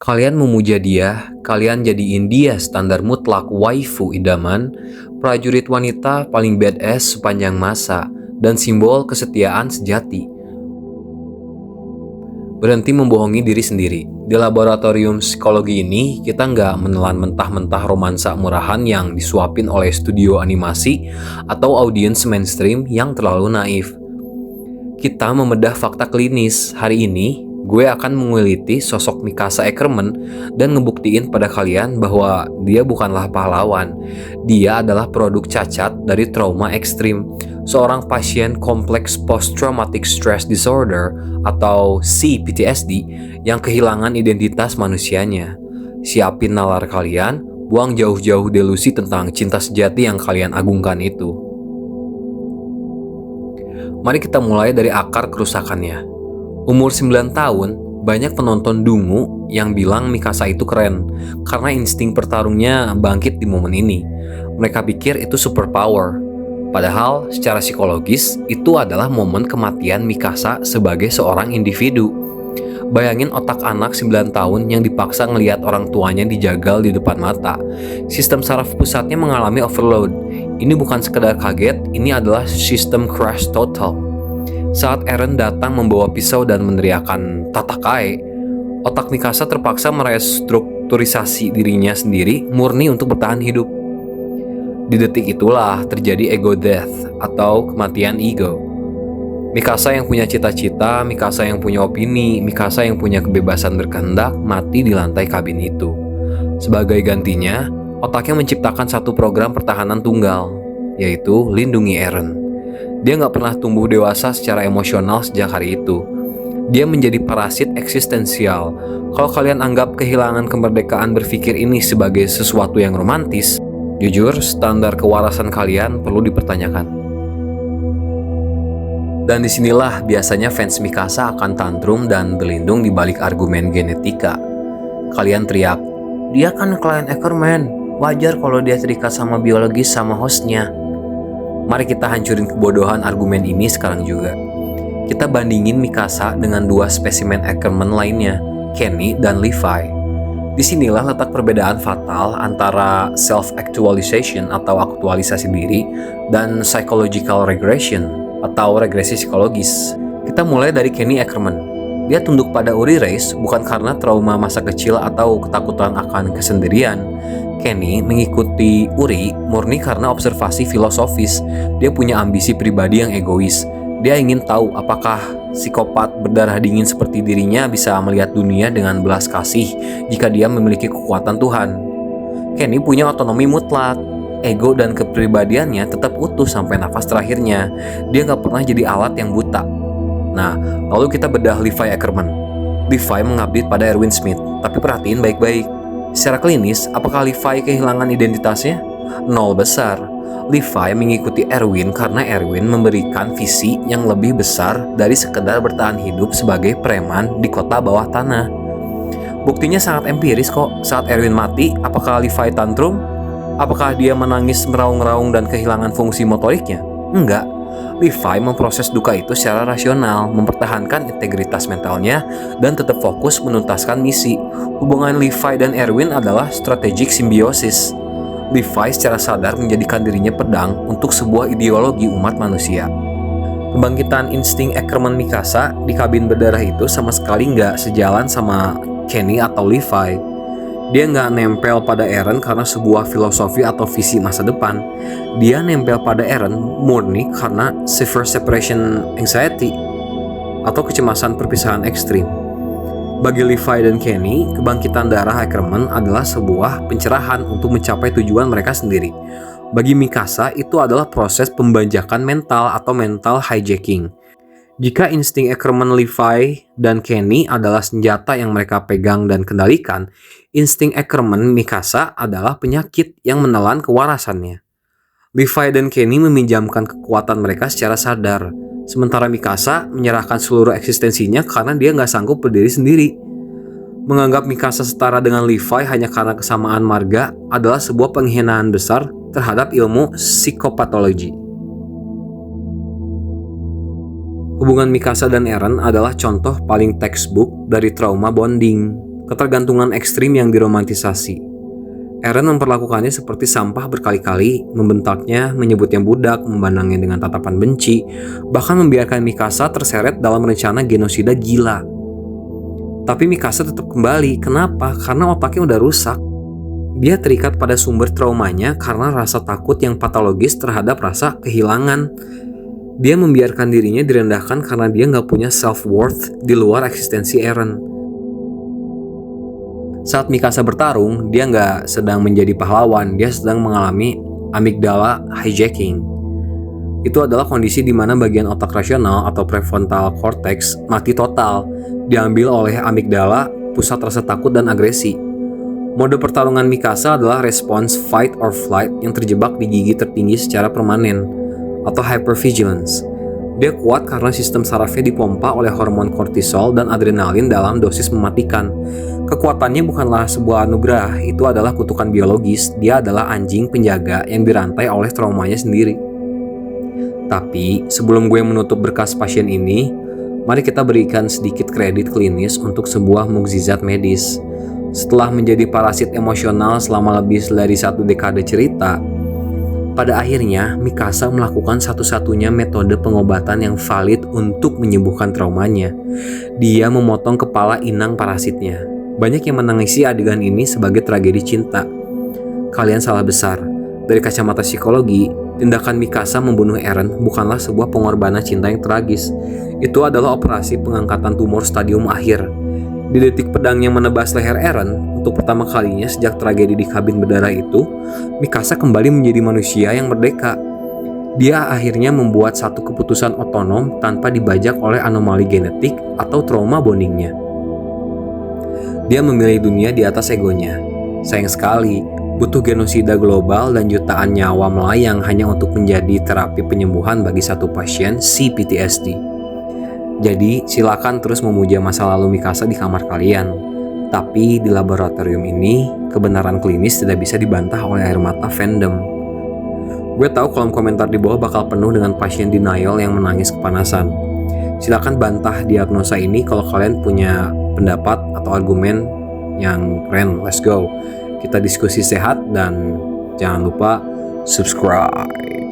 Kalian memuja dia, kalian jadiin dia standar mutlak waifu idaman, prajurit wanita paling badass sepanjang masa, dan simbol kesetiaan sejati. Berhenti membohongi diri sendiri. Di laboratorium psikologi ini, kita nggak menelan mentah-mentah romansa murahan yang disuapin oleh studio animasi atau audiens mainstream yang terlalu naif. Kita membedah fakta klinis. Hari ini, gue akan menguliti sosok Mikasa Ackerman dan ngebuktiin pada kalian bahwa dia bukanlah pahlawan. Dia adalah produk cacat dari trauma ekstrim. Seorang pasien kompleks post-traumatic stress disorder atau CPTSD yang kehilangan identitas manusianya. Siapin nalar kalian, buang jauh-jauh delusi tentang cinta sejati yang kalian agungkan itu. Mari kita mulai dari akar kerusakannya. Umur 9 tahun, banyak penonton dungu yang bilang Mikasa itu keren karena insting pertarungnya bangkit di momen ini. Mereka pikir itu superpower. Padahal secara psikologis itu adalah momen kematian Mikasa sebagai seorang individu. Bayangin otak anak 9 tahun yang dipaksa ngelihat orang tuanya dijagal di depan mata. Sistem saraf pusatnya mengalami overload. Ini bukan sekedar kaget, ini adalah sistem crash total. Saat Eren datang membawa pisau dan meneriakkan "Tatakai", otak Mikasa terpaksa merestrukturisasi dirinya sendiri murni untuk bertahan hidup. Di detik itulah terjadi ego death atau kematian ego. Mikasa yang punya cita-cita, Mikasa yang punya opini, Mikasa yang punya kebebasan berkehendak mati di lantai kabin itu. Sebagai gantinya, otaknya menciptakan satu program pertahanan tunggal, yaitu lindungi Eren. Dia nggak pernah tumbuh dewasa secara emosional sejak hari itu. Dia menjadi parasit eksistensial. Kalau kalian anggap kehilangan kemerdekaan berpikir ini sebagai sesuatu yang romantis, jujur standar kewarasan kalian perlu dipertanyakan. Dan disinilah biasanya fans Mikasa akan tantrum dan berlindung di balik argumen genetika. Kalian teriak, dia kan klien Ackerman, wajar kalau dia terikat sama biologis sama hostnya. Mari kita hancurin kebodohan argumen ini sekarang juga. Kita bandingin Mikasa dengan dua spesimen Ackerman lainnya, Kenny dan Levi. Disinilah letak perbedaan fatal antara self-actualization atau aktualisasi diri dan psychological regression atau regresi psikologis. Kita mulai dari Kenny Ackerman. Dia tunduk pada Uri Reis bukan karena trauma masa kecil atau ketakutan akan kesendirian. Kenny mengikuti Uri murni karena observasi filosofis. Dia punya ambisi pribadi yang egois. Dia ingin tahu apakah psikopat berdarah dingin seperti dirinya bisa melihat dunia dengan belas kasih jika dia memiliki kekuatan Tuhan. Kenny punya otonomi mutlak. Ego dan kepribadiannya tetap utuh sampai nafas terakhirnya. Dia gak pernah jadi alat yang buta. Nah, lalu kita bedah Levi Ackerman. Levi mengabdi pada Erwin Smith, tapi perhatiin baik-baik. Secara klinis, apakah Levi kehilangan identitasnya? Nol besar. Levi mengikuti Erwin karena Erwin memberikan visi yang lebih besar dari sekedar bertahan hidup sebagai preman di kota bawah tanah. Buktinya sangat empiris kok. Saat Erwin mati, apakah Levi tantrum? Apakah dia menangis meraung-raung dan kehilangan fungsi motoriknya? Enggak. Levi memproses duka itu secara rasional, mempertahankan integritas mentalnya, dan tetap fokus menuntaskan misi. Hubungan Levi dan Erwin adalah strategic symbiosis. Levi secara sadar menjadikan dirinya pedang untuk sebuah ideologi umat manusia. Kebangkitan insting Ackerman Mikasa di kabin berdarah itu sama sekali nggak sejalan sama Kenny atau Levi. Dia nggak nempel pada Eren karena sebuah filosofi atau visi masa depan. Dia nempel pada Eren murni karena severe separation anxiety atau kecemasan perpisahan ekstrim. Bagi Levi dan Kenny, kebangkitan darah Ackerman adalah sebuah pencerahan untuk mencapai tujuan mereka sendiri. Bagi Mikasa, itu adalah proses pembajakan mental atau mental hijacking. Jika insting Ackerman, Levi, dan Kenny adalah senjata yang mereka pegang dan kendalikan, insting Ackerman Mikasa adalah penyakit yang menelan kewarasannya. Levi dan Kenny meminjamkan kekuatan mereka secara sadar, sementara Mikasa menyerahkan seluruh eksistensinya karena dia nggak sanggup berdiri sendiri. Menganggap Mikasa setara dengan Levi hanya karena kesamaan marga adalah sebuah penghinaan besar terhadap ilmu psikopatologi. Hubungan Mikasa dan Eren adalah contoh paling textbook dari trauma bonding. ketergantungan ekstrim yang diromantisasi. Eren memperlakukannya seperti sampah berkali-kali, membentaknya, menyebutnya budak, memandangnya dengan tatapan benci, bahkan membiarkan Mikasa terseret dalam rencana genosida gila. Tapi Mikasa tetap kembali. Kenapa? Karena otaknya udah rusak. Dia terikat pada sumber traumanya karena rasa takut yang patologis terhadap rasa kehilangan. Dia membiarkan dirinya direndahkan karena dia nggak punya self-worth di luar eksistensi Eren. Saat Mikasa bertarung, dia nggak sedang menjadi pahlawan, dia sedang mengalami amygdala hijacking. Itu adalah kondisi di mana bagian otak rasional atau prefrontal cortex mati total, diambil oleh amygdala, pusat rasa takut dan agresi. Mode pertarungan Mikasa adalah respons fight or flight yang terjebak di gigi tertinggi secara permanen, atau hypervigilance. Dia kuat karena sistem sarafnya dipompa oleh hormon kortisol dan adrenalin dalam dosis mematikan. Kekuatannya bukanlah sebuah anugerah, itu adalah kutukan biologis. Dia adalah anjing penjaga yang dirantai oleh traumanya sendiri. Tapi sebelum gue menutup berkas pasien ini, mari kita berikan sedikit kredit klinis untuk sebuah mukjizat medis. Setelah menjadi parasit emosional selama lebih dari 1 dekade cerita, pada akhirnya Mikasa melakukan satu-satunya metode pengobatan yang valid untuk menyembuhkan traumanya. Dia memotong kepala inang parasitnya. Banyak yang menangisi adegan ini sebagai tragedi cinta. Kalian salah besar. Dari kacamata psikologi, tindakan Mikasa membunuh Eren bukanlah sebuah pengorbanan cinta yang tragis. Itu adalah operasi pengangkatan tumor stadium akhir. Di detik pedangnya menebas leher Eren, untuk pertama kalinya sejak tragedi di kabin berdarah itu, Mikasa kembali menjadi manusia yang merdeka. Dia akhirnya membuat satu keputusan otonom tanpa dibajak oleh anomali genetik atau trauma bondingnya. Dia memilih dunia di atas egonya. Sayang sekali, butuh genosida global dan jutaan nyawa melayang hanya untuk menjadi terapi penyembuhan bagi satu pasien CPTSD. Jadi, silakan terus memuja masa lalu Mikasa di kamar kalian. Tapi di laboratorium ini, kebenaran klinis tidak bisa dibantah oleh air mata fandom. Gue tahu kolom komentar di bawah bakal penuh dengan pasien denial yang menangis kepanasan. Silakan bantah diagnosa ini kalau kalian punya pendapat atau argumen yang keren. Let's go. Kita diskusi sehat dan jangan lupa subscribe.